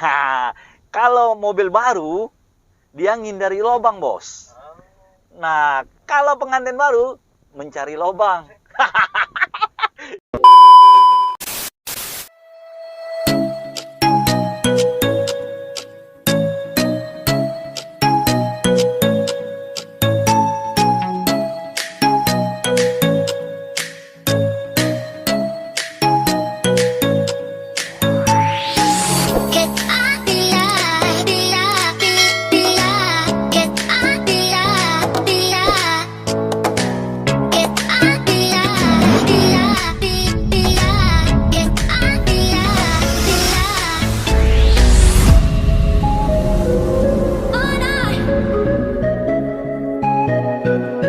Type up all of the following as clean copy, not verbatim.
Ha, kalau mobil baru, dia ngindari lubang, bos. Nah, kalau pengantin baru, mencari lubang.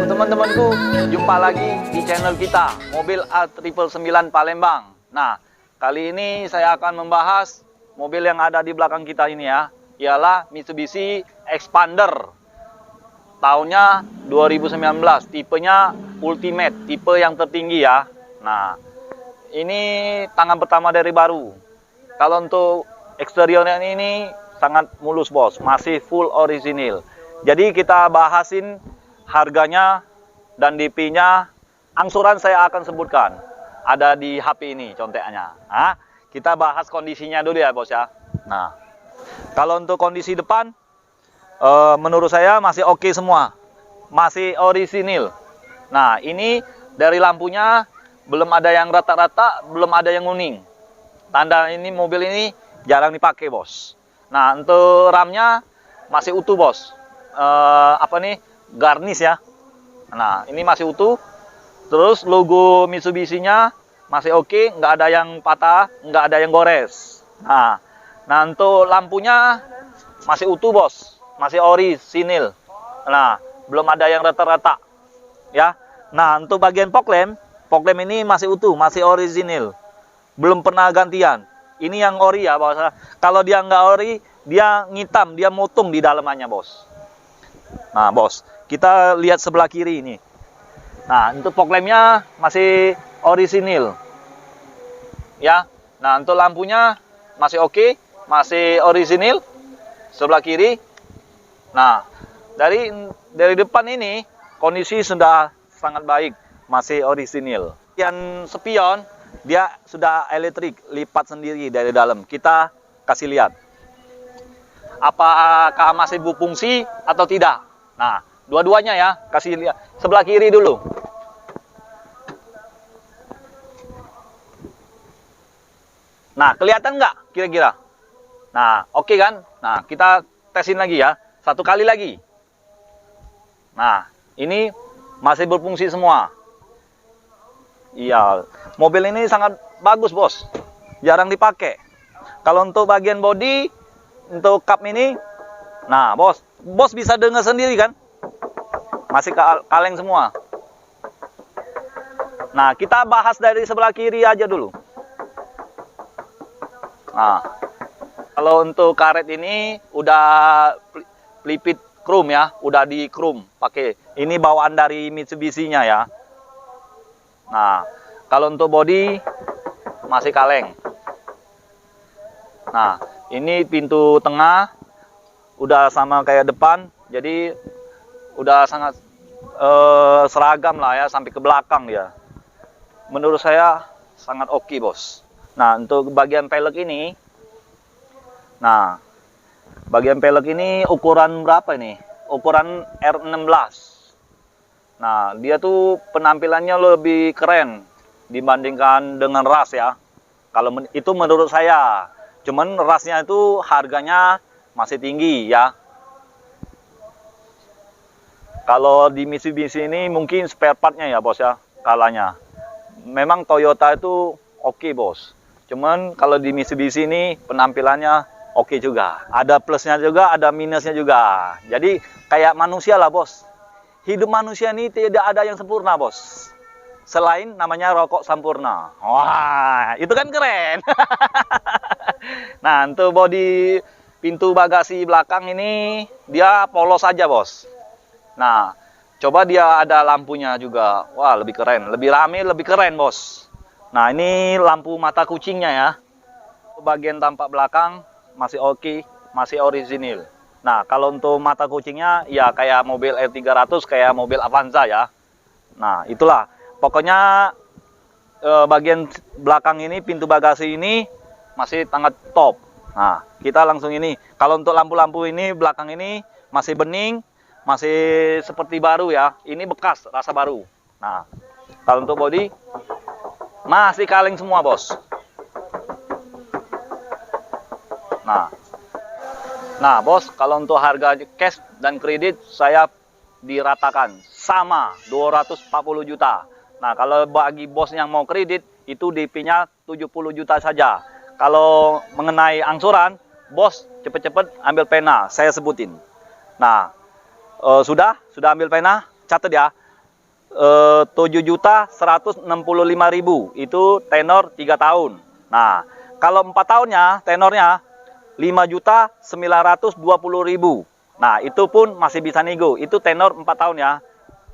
Teman-temanku, jumpa lagi di channel kita, Mobil A999 Palembang. Nah, kali ini saya akan membahas mobil yang ada di belakang kita ini ya, ialah Mitsubishi Expander. Tahunnya 2019, tipenya Ultimate, tipe yang tertinggi ya. Nah, ini tangan pertama dari baru. Kalau untuk eksteriornya ini sangat mulus, bos, masih full original. Jadi kita bahasin harganya dan DP-nya, angsuran saya akan sebutkan. Ada di HP ini conteknya. Nah, kita bahas kondisinya dulu ya, bos ya. Nah, kalau untuk kondisi depan, menurut saya masih oke semua. Masih orisinil. Nah, ini dari lampunya belum ada yang rata-rata, belum ada yang kuning. Tanda ini mobil ini jarang dipakai, bos. Nah, untuk ramnya masih utuh, bos. Garnish ya. Nah, ini masih utuh. Terus logo Mitsubishi-nya masih oke, nggak ada yang patah, nggak ada yang gores. Nah, untuk lampunya masih utuh, bos. Masih orisinil. Nah, belum ada yang rata-rata. Ya. Nah, untuk bagian fog lamp ini masih utuh, masih orisinil. Belum pernah gantian. Ini yang ori ya, bos. Kalau dia nggak ori, dia ngitam, dia motung di dalamannya, bos. Nah, bos, kita lihat sebelah kiri ini. Nah, untuk fog lamp-nya masih orisinil. Ya. Nah, untuk lampunya masih oke, masih orisinil. Sebelah kiri. Nah, dari depan ini kondisi sudah sangat baik, masih orisinil. Yang spion dia sudah elektrik, lipat sendiri dari dalam. Kita kasih lihat. Apakah masih berfungsi atau tidak? Nah, dua-duanya ya, kasih lihat. Sebelah kiri dulu. Nah, kelihatan nggak kira-kira? Nah, oke kan? Nah, kita tesin lagi ya. Satu kali lagi. Nah, ini masih berfungsi semua. Iya, mobil ini sangat bagus, bos. Jarang dipakai. Kalau untuk bagian bodi, untuk kap ini, nah, bos bisa dengar sendiri kan? Masih kaleng semua. Nah, kita bahas dari sebelah kiri aja dulu. Nah, kalau untuk karet ini udah pelipit chrome ya, udah di chrome pakai. Ini bawaan dari Mitsubishi-nya ya. Nah, kalau untuk bodi masih kaleng. Nah, ini pintu tengah udah sama kayak depan, jadi udah sangat seragam lah ya, sampai ke belakang dia. Menurut saya sangat oke, bos. Nah, untuk bagian pelek ini, nah, bagian pelek ini ukuran berapa ini? Ukuran R16. Nah, dia tuh penampilannya lebih keren dibandingkan dengan ras ya. Kalau itu menurut saya. Cuman rasnya itu harganya masih tinggi ya. Kalau di Mitsubishi ini mungkin spare partnya ya, bos ya, kalanya. Memang Toyota itu oke, bos. Cuman kalau di Mitsubishi ini penampilannya oke juga. Ada plusnya juga, ada minusnya juga. Jadi kayak manusia lah, bos. Hidup manusia ini tidak ada yang sempurna, bos. Selain namanya rokok sempurna. Wah, itu kan keren. Nah, untuk bodi pintu bagasi belakang ini dia polos aja, bos. Nah, coba dia ada lampunya juga. Wah, lebih keren. Lebih rame, lebih keren, bos. Nah, ini lampu mata kucingnya ya. Bagian tampak belakang masih oke, masih orisinil. Nah, kalau untuk mata kucingnya ya kayak mobil R300, kayak mobil Avanza ya. Nah, itulah. Pokoknya bagian belakang ini, pintu bagasi ini masih sangat top. Nah, kita langsung ini. Kalau untuk lampu-lampu ini, belakang ini masih bening, masih seperti baru ya. Ini bekas, rasa baru. Nah, kalau untuk bodi, masih kaleng semua, bos. Nah, bos, kalau untuk harga cash dan kredit, saya diratakan sama 240 juta. Nah, kalau bagi bos yang mau kredit, itu DP-nya 70 juta saja. Kalau mengenai angsuran, bos cepet-cepet ambil pena, saya sebutin. Nah, sudah ambil pena, catat ya. 7.165.000 itu tenor 3 tahun. Nah, kalau 4 tahunnya tenornya 5.920.000. Nah, itu pun masih bisa nego. Itu tenor 4 tahun ya.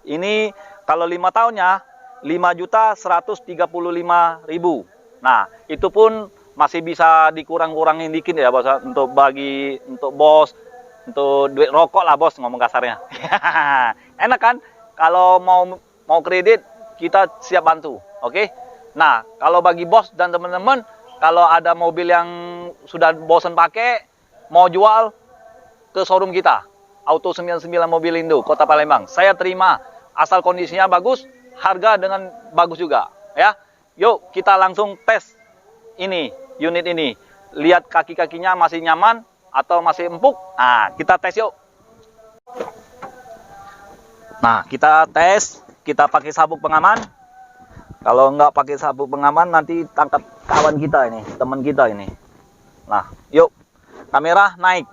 Ini kalau 5 tahunnya 5.135.000. Nah, itu pun masih bisa dikurang-kurangin dikit ya, bos. Untuk bos, untuk duit rokok lah, bos, ngomong kasarnya. Enak kan? Kalau mau kredit, kita siap bantu. Oke? Nah, kalau bagi bos dan teman-teman, kalau ada mobil yang sudah bosan pakai, mau jual, ke showroom kita, Auto 99 Mobilindo, Kota Palembang. Saya terima, asal kondisinya bagus, harga dengan bagus juga. Ya, yuk kita langsung tes ini, unit ini. Lihat kaki-kakinya masih nyaman atau masih empuk. Nah, kita tes yuk. Nah, kita tes, kita pakai sabuk pengaman. Kalau nggak pakai sabuk pengaman, nanti tangkap kawan kita ini, teman kita ini. Nah, yuk, kamera naik.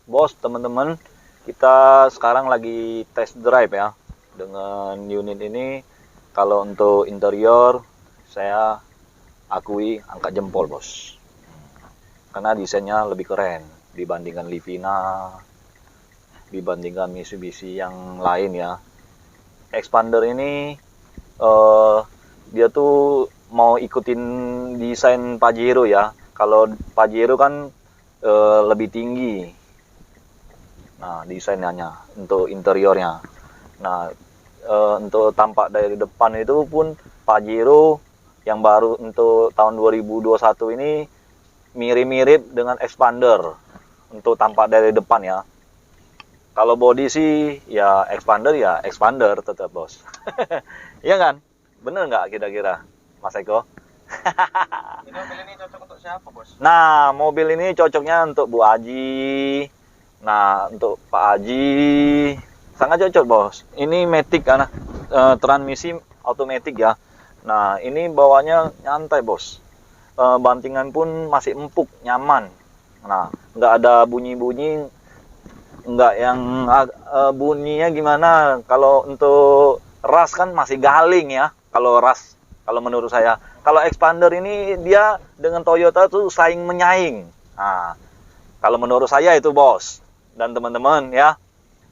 Bos, teman-teman, kita sekarang lagi test drive ya dengan unit ini. Kalau untuk interior, saya akui angkat jempol, bos, karena desainnya lebih keren dibandingkan Livina, dibandingkan Mitsubishi yang lain ya. Expander ini dia tuh mau ikutin desain Pajero ya. Kalau Pajero kan lebih tinggi. Nah, desainnya untuk interiornya. Nah, untuk tampak dari depan itu pun Pajero yang baru untuk tahun 2021 ini mirip-mirip dengan Expander untuk tampak dari depan ya. Kalau body sih ya Expander tetap, bos. Iya kan? Bener nggak kira-kira, Mas Eko? Ini mobil ini cocok untuk siapa, bos? Nah, mobil ini cocoknya untuk Bu Aji. Nah, untuk Pak Haji sangat cocok, bos. Ini Matic karena transmisi otomatis ya. Nah, ini bawanya nyantai, bos. Bantingan pun masih empuk, nyaman. Nah, nggak ada bunyi-bunyi, nggak yang bunyinya gimana. Kalau untuk ras kan masih galing ya. Kalau ras, kalau menurut saya. Kalau Expander ini dia dengan Toyota tuh saing menyaing. Nah, kalau menurut saya itu, bos dan teman-teman ya.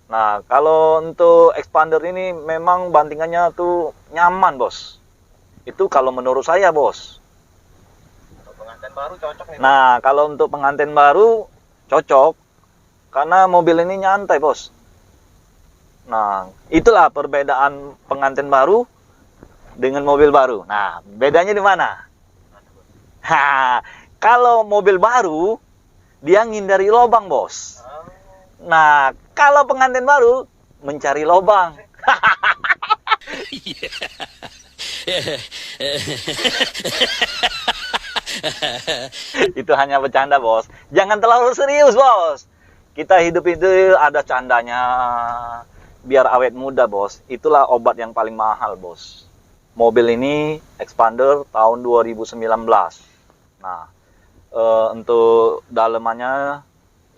Nah, kalau untuk Expander ini memang bantingannya tuh nyaman, bos. Itu kalau menurut saya, bos. Untuk pengantin baru cocok nih. Nah, kalau untuk pengantin baru cocok karena mobil ini nyantai, bos. Nah, itulah perbedaan pengantin baru dengan mobil baru. Nah, bedanya di mana? Kalau mobil baru dia ngindari lubang, bos. Nah, kalau pengantin baru mencari lubang. Itu hanya bercanda, bos. Jangan terlalu serius, bos. Kita hidup itu ada candanya. Biar awet muda, bos. Itulah obat yang paling mahal, bos. Mobil ini Expander tahun 2019. Nah, untuk dalemannya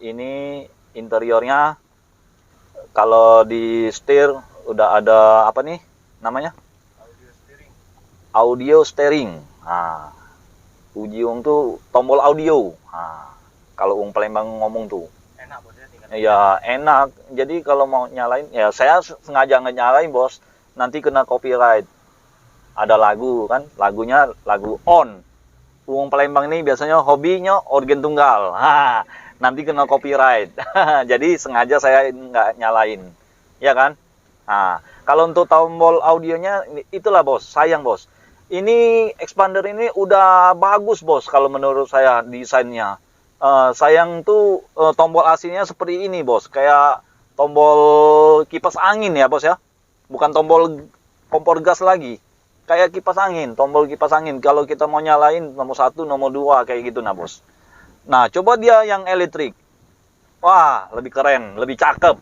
ini interiornya, kalau di setir udah ada apa nih namanya? Audio steering. Nah, Ujiung tuh tombol audio. Nah, kalau Ung Palembang ngomong tuh. Enak bosnya tinggal. Ya enak. Jadi kalau mau nyalain, ya saya sengaja nggak nyalain, bos. Nanti kena copyright. Ada lagu kan, lagunya lagu on. Ung Palembang ini biasanya hobinya organ tunggal. Ha, nanti kena copyright. Jadi sengaja saya nggak nyalain. Ya kan? Nah, kalau untuk tombol audionya itulah, bos. Sayang, bos. Ini Expander ini udah bagus, bos, kalau menurut saya desainnya. Sayang tuh tombol aslinya seperti ini, bos. Kayak tombol kipas angin ya, bos ya. Bukan tombol kompor gas lagi. Kayak kipas angin, tombol kipas angin. Kalau kita mau nyalain nomor 1, nomor 2 kayak gitu nah, bos. Nah, coba dia yang elektrik. Wah, lebih keren, lebih cakep.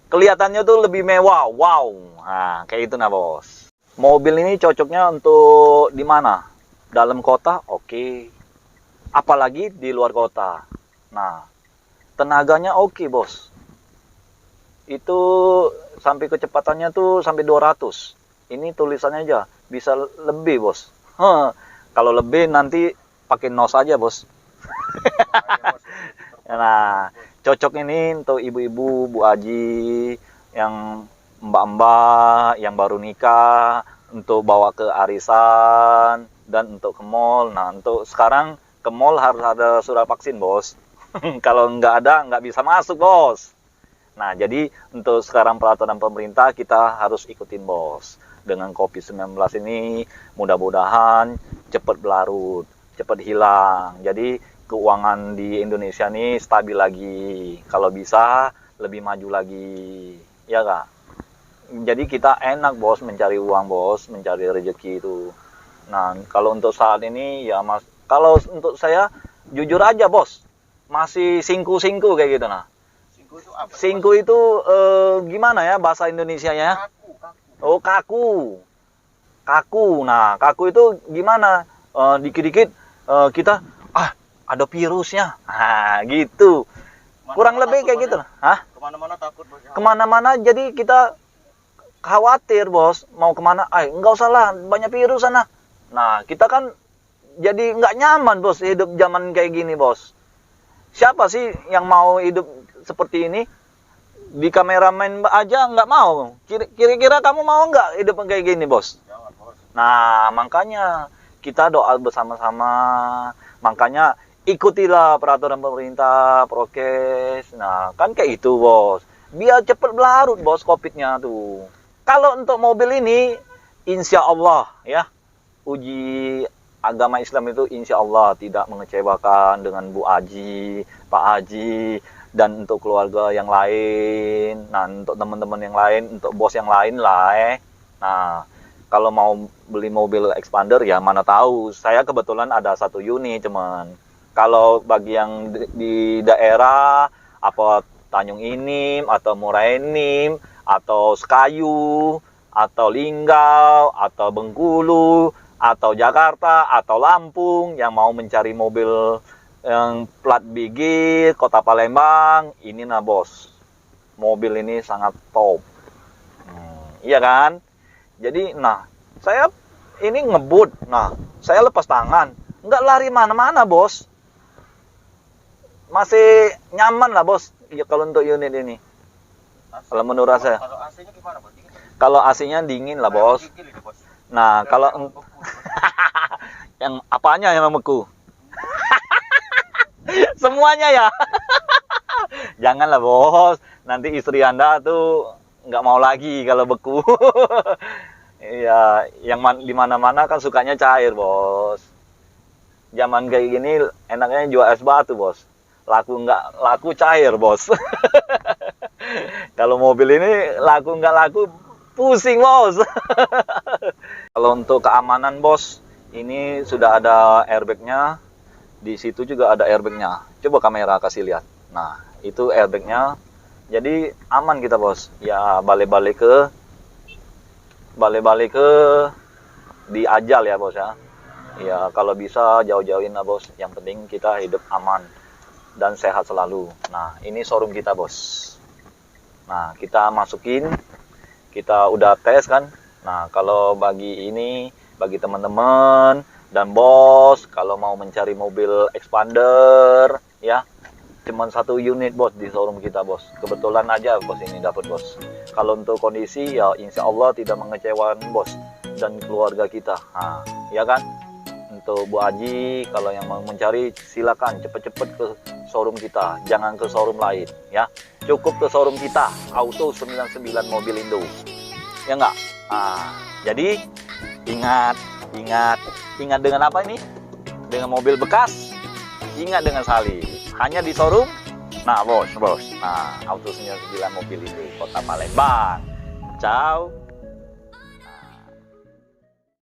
Kelihatannya tuh lebih mewah. Wow. Nah, kayak gitu nah, bos. Mobil ini cocoknya untuk di mana? Dalam kota, oke. Apalagi di luar kota. Nah, tenaganya oke, bos. Itu sampai kecepatannya tuh sampai 200. Ini tulisannya aja bisa lebih, bos. Kalau lebih nanti pakai nos aja, bos. Nah, cocok ini untuk ibu-ibu, Bu Aji, yang mbak-mbak yang baru nikah, untuk bawa ke arisan, dan untuk ke mall. Nah, untuk sekarang ke mall harus ada surat vaksin, bos. Kalau nggak ada, nggak bisa masuk, bos. Nah, jadi untuk sekarang peraturan pemerintah kita harus ikutin, bos. Dengan COVID-19 ini, mudah-mudahan cepat berlarut, cepat hilang. Jadi keuangan di Indonesia ini stabil lagi. Kalau bisa, lebih maju lagi. Ya, Kak? Jadi kita enak, bos, mencari uang, bos, mencari rezeki itu. Nah, kalau untuk saat ini ya, mas, kalau untuk saya jujur aja, bos, masih singku-singku kayak gitu nah. Singku itu apa? Singku itu gimana ya bahasa Indonesianya? Kaku, kaku. Oh, kaku. Kaku. Nah, kaku itu gimana? Dikit-dikit kita ada virusnya. Nah, gitu. Kurang lebih kayak gitu. Hah? Kemana-mana takut, bos. Kemana-mana jadi kita khawatir, bos, mau kemana, enggak usah lah, banyak virus sana. Nah, kita kan jadi nggak nyaman, bos, hidup zaman kayak gini, bos. Siapa sih yang mau hidup seperti ini? Di kameramen aja nggak mau. Kira-kira kamu mau nggak hidup kayak gini, bos? Jangan, bos. Nah, makanya kita doa bersama-sama. Makanya ikutilah peraturan pemerintah, prokes. Nah, kan kayak itu, bos. Biar cepet berlarut, bos, COVID-nya tuh. Kalau untuk mobil ini, insya Allah ya, uji agama Islam itu insya Allah tidak mengecewakan dengan Bu Aji, Pak Haji, dan untuk keluarga yang lain. Nah, untuk teman-teman yang lain, untuk bos yang lain lah. Nah, kalau mau beli mobil Expander ya mana tahu. Saya kebetulan ada 1 unit, teman. Kalau bagi yang di daerah apa Tanjung Inim atau Muara Enim atau Sekayu atau Linggau atau Bengkulu atau Jakarta atau Lampung yang mau mencari mobil yang plat BG Kota Palembang, ini nah, bos, mobil ini sangat top. Iya kan? Jadi nah, saya ini ngebut. Nah, saya lepas tangan, nggak lari mana-mana, bos. Masih nyaman lah, bos, ya kalau untuk unit ini. Kalau menurut saya. Kalau AC-nya gimana, bos? Dingin, bos? Kalau AC-nya dingin lah, bos. Gigil ini, bos. Nah, kalau Yang beku, bos. yang apanya yang membeku? Semuanya ya. Janganlah, bos. Nanti istri Anda tuh nggak mau lagi kalau beku. Iya, yang di mana-mana kan sukanya cair, bos. Zaman kayak gini enaknya jual es batu, bos. Laku cair, bos. Kalau mobil ini laku nggak laku pusing, bos. Kalau untuk keamanan bos, ini sudah ada airbagnya. Di situ juga ada airbagnya. Coba kamera kasih lihat. Nah, itu airbagnya. Jadi aman kita bos. Ya balik-balik ke di ajal ya bos ya. Ya kalau bisa jauh-jauhin lah bos. Yang penting kita hidup aman dan sehat selalu. Nah, ini showroom kita bos. Nah, kita masukin, kita udah tes kan. Nah, kalau bagi teman-teman dan bos, kalau mau mencari mobil expander ya, cuman 1 unit bos di showroom kita bos. Kebetulan aja bos ini dapat bos. Kalau untuk kondisi ya insya Allah tidak mengecewakan bos dan keluarga kita. Nah, ya kan? Untuk Bu Haji, kalau yang mau mencari silakan cepet-cepet ke showroom kita, jangan ke showroom lain ya. Cukup ke showroom kita, Auto 99 Mobil Indo. Ya enggak? Nah, jadi ingat dengan apa ini? Dengan mobil bekas, ingat dengan Sali. Hanya di showroom. Nah, bos. Nah, Auto 99 Mobil Indo, Kota Palembang. Ciao.